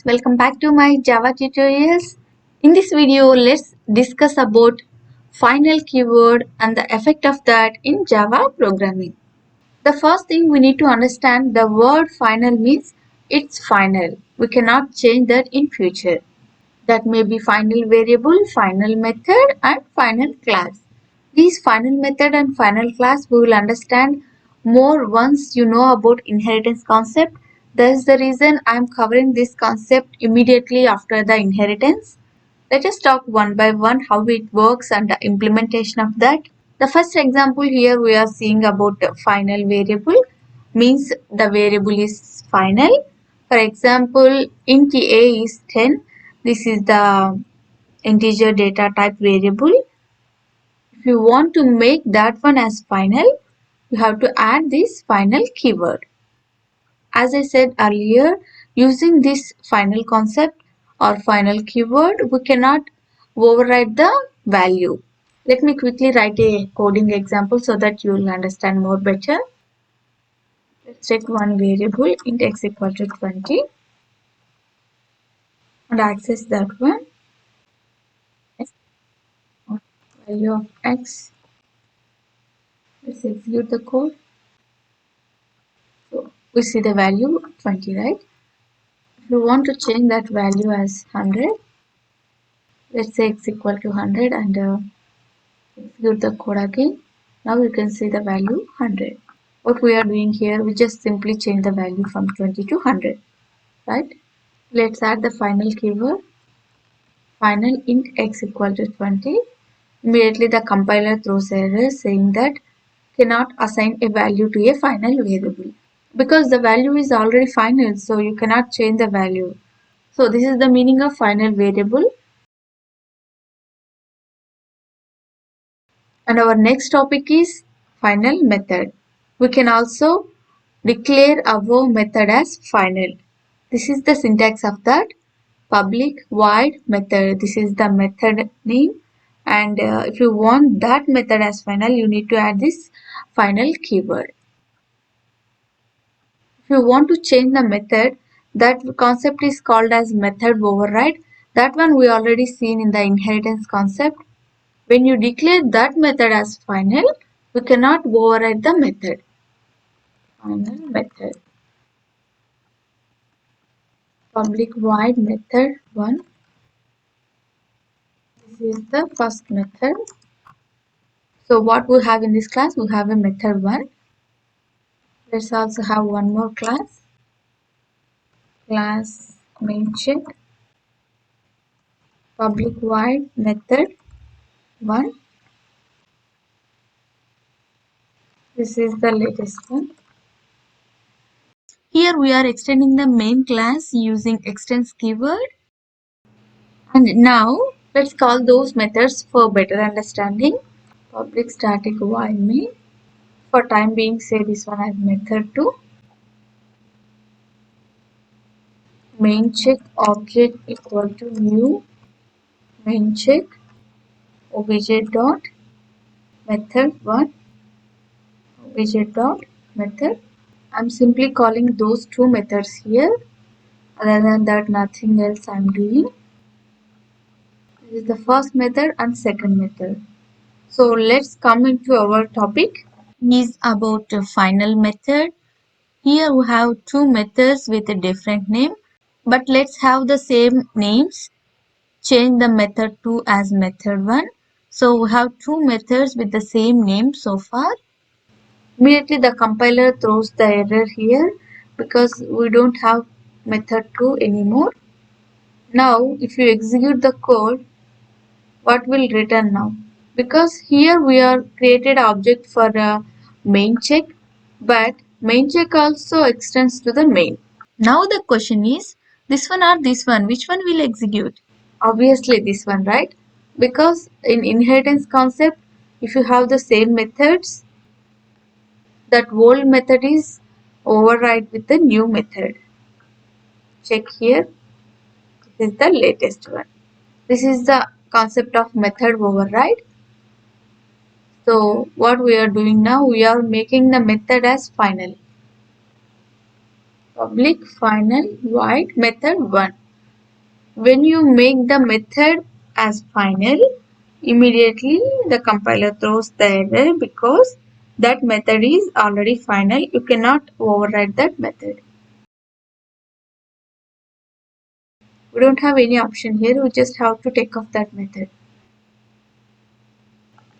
welcome back to my Java tutorials. In this video, let's discuss about final keyword and the effect of that in Java programming. The first thing we need to understand, the word final means it's final. We cannot change that in future. That may be final variable, final method and final class. These final method and final class we will understand more once you know about inheritance concept. That's the reason I am covering this concept immediately after the inheritance. Let us talk one by one how it works and the implementation of that. The first example here we are seeing about the final variable means the variable is final. For example, int a is 10. This is the integer data type variable. If you want to make that one as final, you have to add this final keyword. As I said earlier, using this final concept or final keyword, we cannot override the value. Let me quickly write a coding example so that you will understand more better. Let's take one variable int x equal to 20 and access that one. Value of x. Let's execute the code. So we see the value 20, right? If you want to change that value as 100, let's say x equal to 100 and execute the code again. Now you can see the value 100. What we are doing here, we just simply change the value from 20 to 100, right? Let's add the final keyword, final int x equal to 20. Immediately the compiler throws error saying that cannot assign a value to a final variable. Because the value is already final, so you cannot change the value. So this is the meaning of final variable. And our next topic is final method. We can also declare our method as final. This is the syntax of that public void method. This is the method name, and if you want that method as final, you need to add this final keyword. If you want to change the method, that concept is called as method override. That one we already seen in the inheritance concept. When you declare that method as final, we cannot override the method. Final method. Public void method 1. This is the first method. So what we have in this class, we have a method 1. Let's also have one more class. Class main check. Public void method 1. This is the latest one. Here we are extending the main class using extends keyword. And now let's call those methods for better understanding. Public static void main. For time being, say this one as method 2. Main check object equal to new main check obj dot method 1 obj dot method. I'm simply calling those two methods here. Other than that, nothing else I'm doing. This is the first method and second method. So let's come into our topic. Is about the final method. Here we have two methods with a different name, but let's have the same names. Change the method 2 as method 1. So we have two methods with the same name so far. Immediately the compiler throws the error here because we don't have method 2 anymore. Now if you execute the code, what will return now? Because here we are created object for a main check, but main check also extends to the main. Now the question is, this one or this one, which one will execute? Obviously this one, right? Because in inheritance concept, if you have the same methods, that old method is override with the new method. Check here. This is the latest one. This is the concept of method override. So what we are doing now, we are making the method as final. Public final void method 1. When you make the method as final, immediately the compiler throws the error because that method is already final. You cannot override that method. We don't have any option here. We just have to take off that method.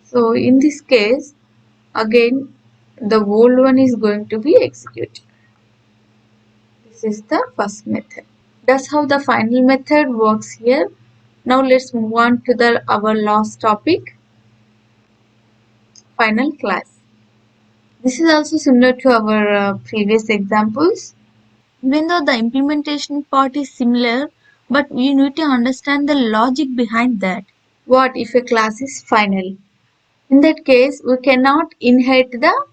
So in this case, again, the old one is going to be executed. This is the first method. That's how the final method works here. Now let's move on to our last topic, final class. This is also similar to our previous examples. Even though the implementation part is similar, but you need to understand the logic behind that. What if a class is final? In that case, we cannot inherit the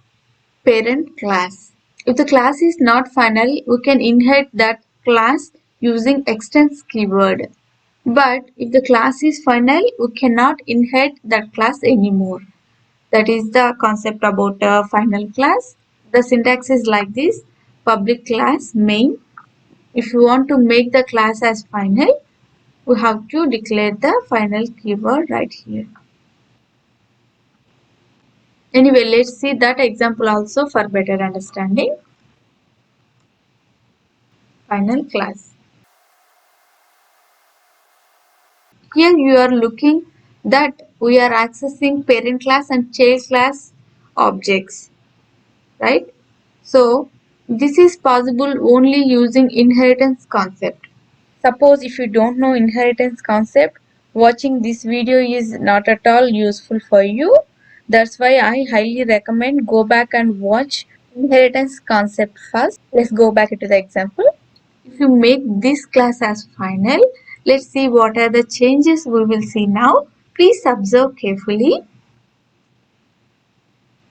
parent class. If the class is not final, we can inherit that class using extends keyword. But if the class is final, we cannot inherit that class anymore. That is the concept about a final class. The syntax is like this: public class main. If you want to make the class as final, we have to declare the final keyword right here. Anyway, let's see that example also for better understanding. Final class. Here you are looking that we are accessing parent class and child class objects, right? So this is possible only using inheritance concept. Suppose if you don't know inheritance concept, watching this video is not at all useful for you. That's why I highly recommend go back and watch inheritance concept first. Let's go back to the example. If you make this class as final, let's see what are the changes we will see now. Please observe carefully.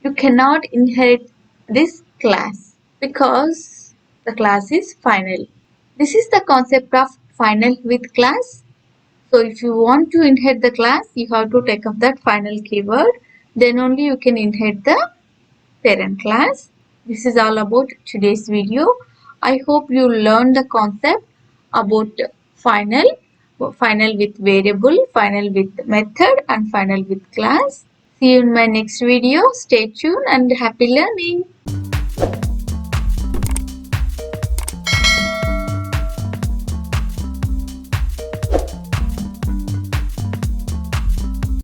You cannot inherit this class because the class is final. This is the concept of final with class. So if you want to inherit the class, you have to take up that final keyword. Then only you can inherit the parent class. This is all about today's video. I hope you learned the concept about final, final with variable, final with method, and final with class. See you in my next video. Stay tuned and happy learning.